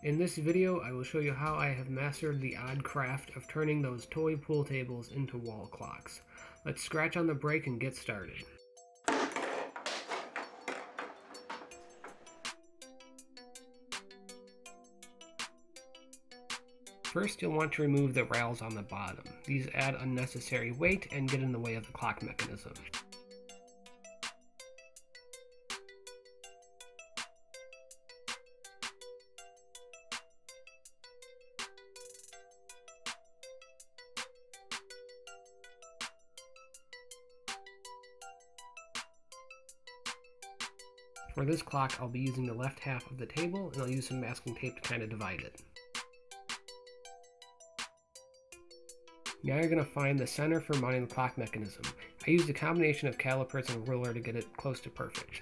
In this video, I will show you how I have mastered the odd craft of turning those toy pool tables into wall clocks. Let's scratch on the brake and get started. First, you'll want to remove the rails on the bottom. These add unnecessary weight and get in the way of the clock mechanism. For this clock, I'll be using the left half of the table, and I'll use some masking tape to kind of divide it. Now you're going to find the center for mounting the clock mechanism. I used a combination of calipers and a ruler to get it close to perfect.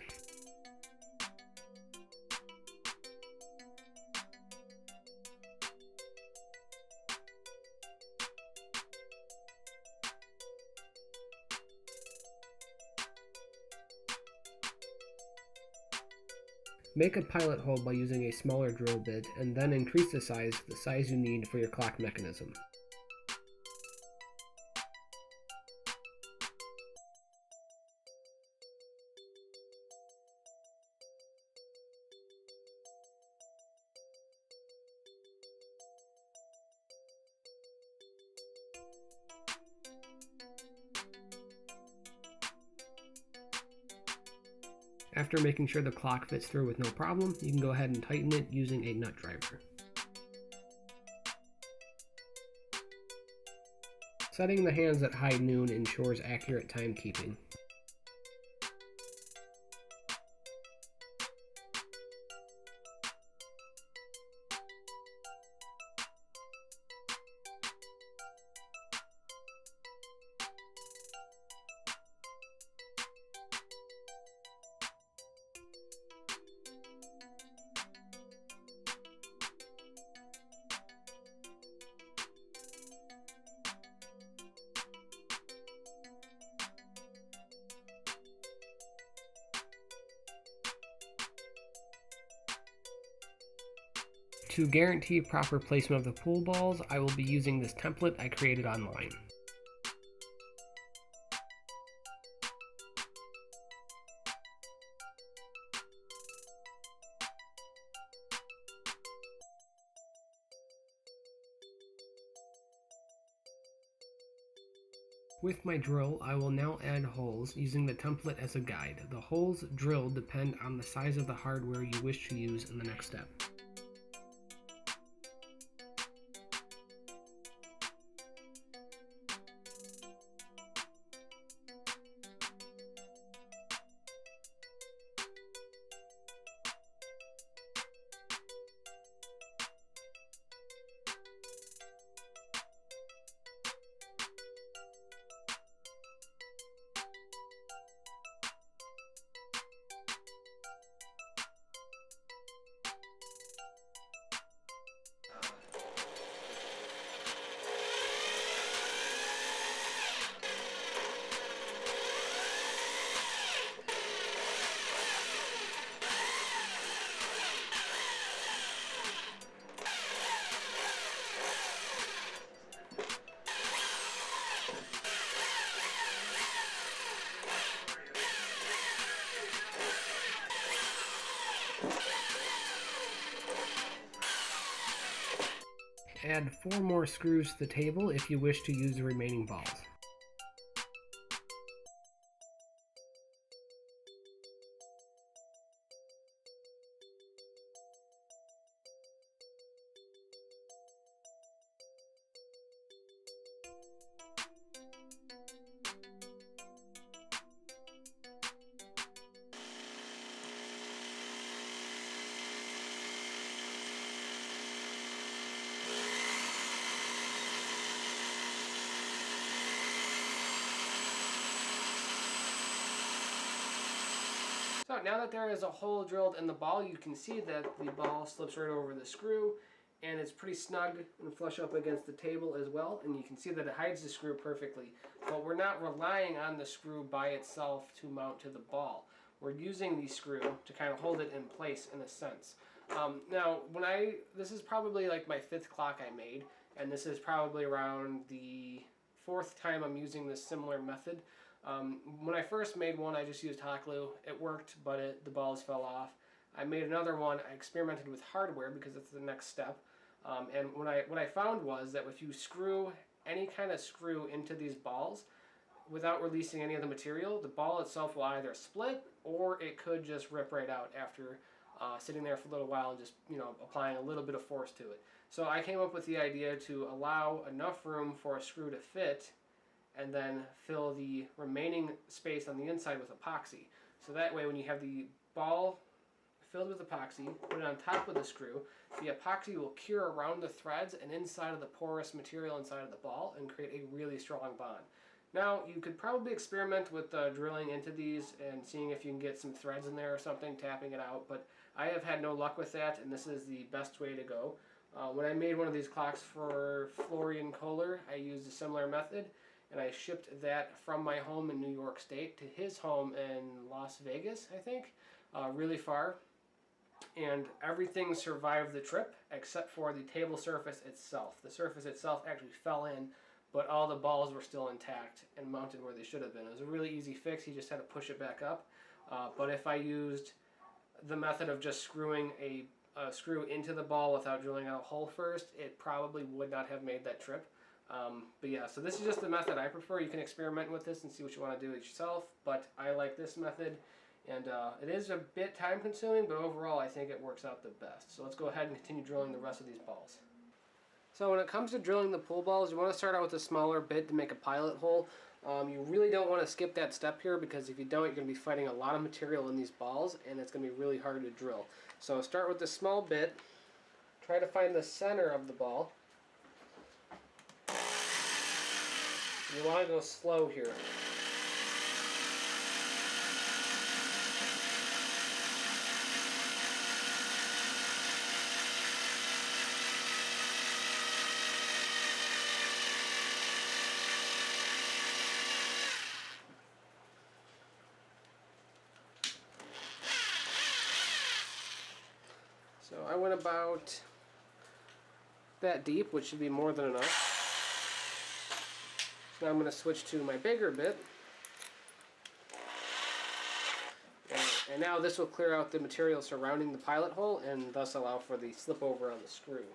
Make a pilot hole by using a smaller drill bit, and then increase the size you need for your clock mechanism. After making sure the clock fits through with no problem, you can go ahead and tighten it using a nut driver. Setting the hands at high noon ensures accurate timekeeping. To guarantee proper placement of the pool balls, I will be using this template I created online. With my drill, I will now add holes using the template as a guide. The holes drilled depend on the size of the hardware you wish to use in the next step. Add 4 more screws to the table if you wish to use the remaining balls. So now that there is a hole drilled in the ball, you can see that the ball slips right over the screw, and it's pretty snug and flush up against the table as well, and you can see that it hides the screw perfectly. But we're not relying on the screw by itself to mount to the ball. We're using the screw to kind of hold it in place in a sense. Now, this is probably like my 5th clock I made, and this is probably around the 4th time I'm using this similar method. When I first made one, I just used hot glue. It worked, but the balls fell off. I made another one. I experimented with hardware because it's the next step. And what I found was that if you screw any kind of screw into these balls without releasing any of the material, the ball itself will either split or it could just rip right out after sitting there for a little while and just applying a little bit of force to it. So I came up with the idea to allow enough room for a screw to fit and then fill the remaining space on the inside with epoxy. So that way when you have the ball filled with epoxy, put it on top of the screw, the epoxy will cure around the threads and inside of the porous material inside of the ball and create a really strong bond. Now, you could probably experiment with drilling into these and seeing if you can get some threads in there or something, tapping it out, but I have had no luck with that, and this is the best way to go. When I made one of these clocks for Florian Kohler, I used a similar method, and I shipped that from my home in New York State to his home in Las Vegas, I think, really far. And everything survived the trip except for the table surface itself. The surface itself actually fell in, but all the balls were still intact and mounted where they should have been. It was a really easy fix. He just had to push it back up. But if I used the method of just screwing a screw into the ball without drilling out a hole first, it probably would not have made that trip. But yeah, so this is just the method I prefer. You can experiment with this and see what you want to do yourself, but I like this method. And it is a bit time consuming, but overall I think it works out the best. So let's go ahead and continue drilling the rest of these balls. So when it comes to drilling the pool balls, you want to start out with a smaller bit to make a pilot hole. You really don't want to skip that step here because if you don't, you're going to be fighting a lot of material in these balls and it's going to be really hard to drill. So start with the small bit, try to find the center of the ball. You want to go slow here. So I went about that deep, which should be more than enough. So now I'm going to switch to my bigger bit. And now this will clear out the material surrounding the pilot hole and thus allow for the slip over on the screw.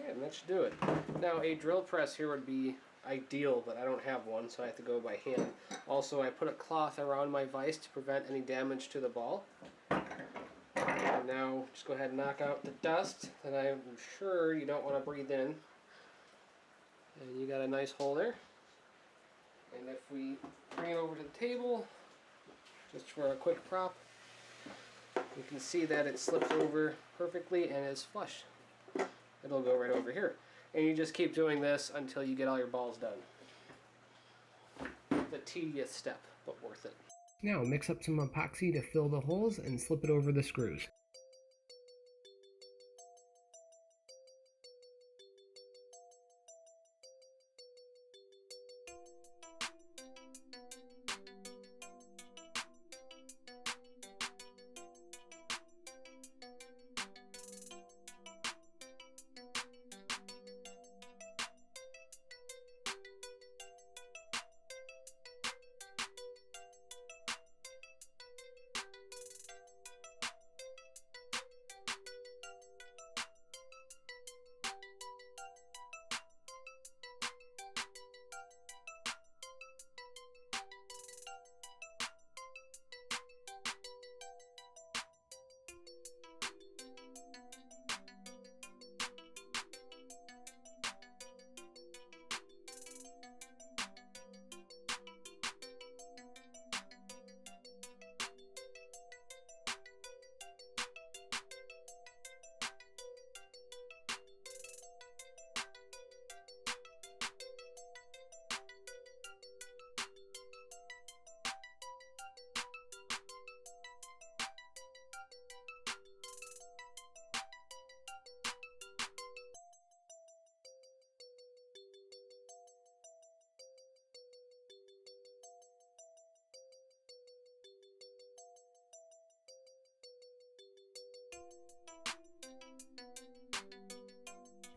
And that should do it. Now a drill press here would be ideal, but I don't have one, so I have to go by hand. Also, I put a cloth around my vise to prevent any damage to the ball. And now just go ahead and knock out the dust that I'm sure you don't want to breathe in. And you got a nice hole there. And if we bring it over to the table, just for a quick prop, you can see that it slips over perfectly and is flush. It'll go right over here. And you just keep doing this until you get all your balls done. The tedious step, but worth it. Now mix up some epoxy to fill the holes and slip it over the screws.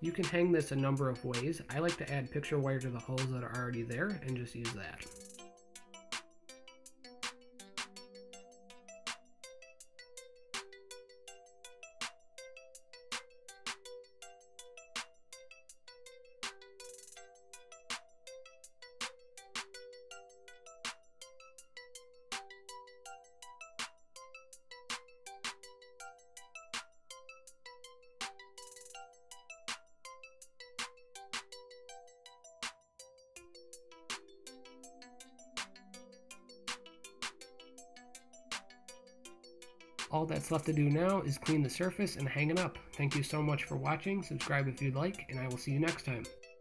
You can hang this a number of ways. I like to add picture wire to the holes that are already there and just use that. All that's left to do now is clean the surface and hang it up. Thank you so much for watching. Subscribe if you'd like, and I will see you next time.